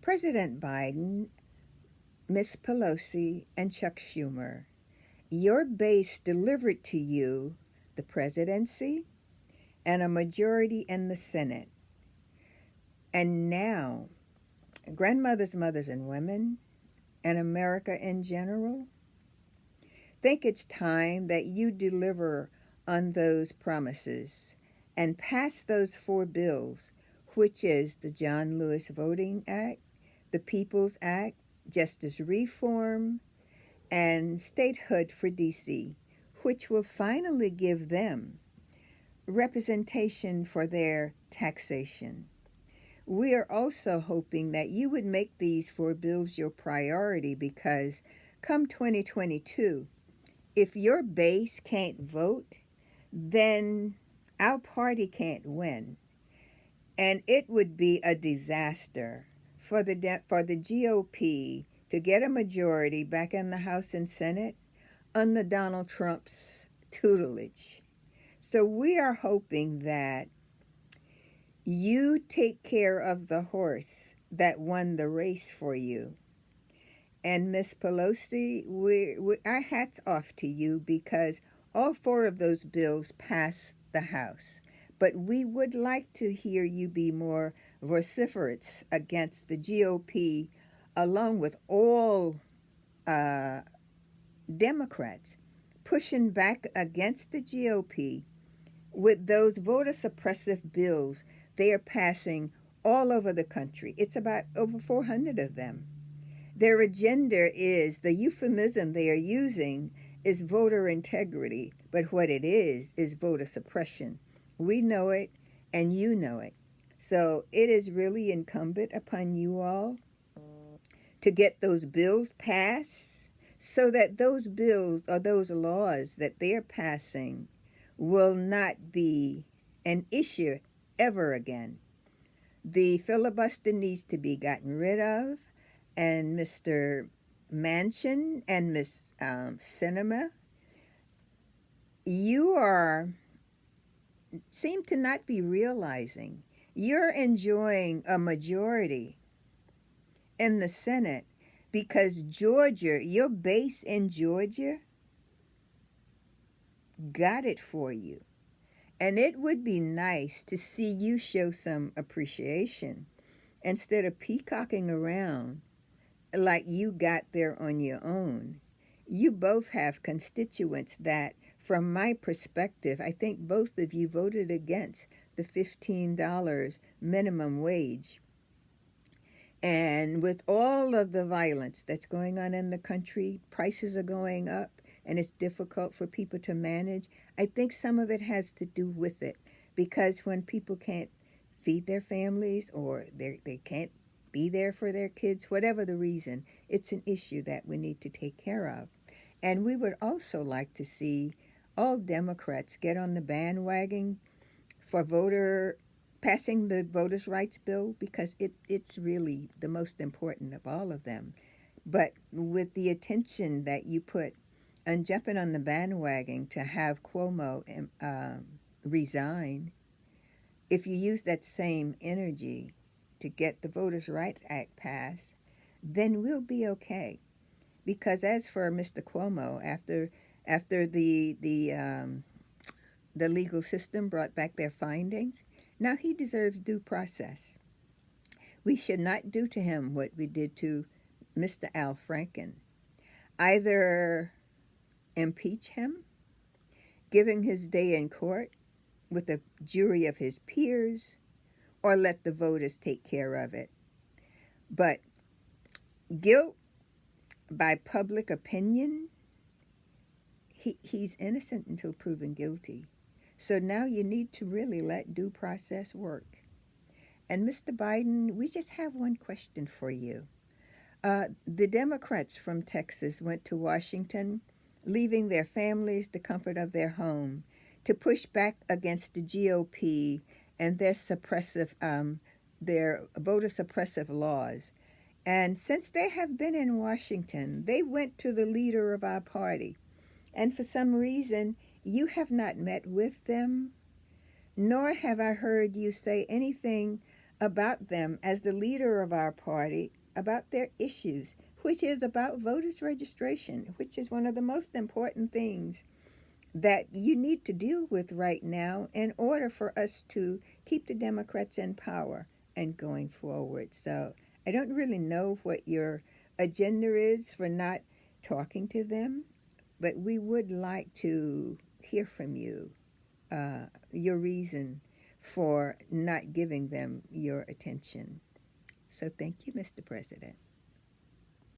President Biden, Miss Pelosi, and Chuck Schumer, your base delivered to you the presidency and a majority in the Senate. And now, grandmothers, mothers, and women, and America in general, think it's time that you deliver on those promises and pass those four bills, which is the John Lewis Voting Act, the People's Act, Justice Reform, and Statehood for D.C., which will finally give them representation for their taxation. We are also hoping that you would make these four bills your priority because come 2022, if your base can't vote, then our party can't win. And it would be a disaster for the GOP to get a majority back in the House and Senate under Donald Trump's tutelage. So we are hoping that you take care of the horse that won the race for you. And Miss Pelosi, our hats off to you because all four of those bills passed the House. But we would like to hear you be more vociferous against the GOP, along with all Democrats, pushing back against the GOP with those voter suppressive bills they are passing all over the country. It's about over 400 of them. Their agenda is, the euphemism they are using is voter integrity, but what it is voter suppression. We know it, and you know it. So it is really incumbent upon you all to get those bills passed so that those bills or those laws that they're passing will not be an issue ever again. The filibuster needs to be gotten rid of, and Mr. Manchin and Miss Sinema, you seem to not be realizing you're enjoying a majority in the Senate because Georgia, your base in Georgia, got it for you. And it would be nice to see you show some appreciation instead of peacocking around like you got there on your own. You both have constituents that, from my perspective, I think both of you voted against the $15 minimum wage. And with all of the violence that's going on in the country, prices are going up, and it's difficult for people to manage. I think some of it has to do with it, because when people can't feed their families or they can't be there for their kids, whatever the reason, it's an issue that we need to take care of. And we would also like to see all Democrats get on the bandwagon for passing the voters' rights bill, because it's really the most important of all of them. But with the attention that you put on jumping on the bandwagon to have Cuomo resign, if you use that same energy to get the Voters' Rights Act passed, then we'll be okay. Because as for Mr. Cuomo, after the legal system brought back their findings, now he deserves due process. We should not do to him what we did to Mr. Al Franken. Either impeach him, giving his day in court with a jury of his peers, or let the voters take care of it. But guilt by public opinion, he's innocent until proven guilty. So now you need to really let due process work. And Mr. Biden, we just have one question for you. The Democrats from Texas went to Washington, leaving their families the comfort of their home, to push back against the GOP and their voter suppressive laws. And since they have been in Washington, they went to the leader of our party. And for some reason, you have not met with them, nor have I heard you say anything about them as the leader of our party, about their issues, which is about voters registration, which is one of the most important things that you need to deal with right now in order for us to keep the Democrats in power and going forward. So I don't really know what your agenda is for not talking to them, but we would like to hear from you, your reason for not giving them your attention. So thank you, Mr. President.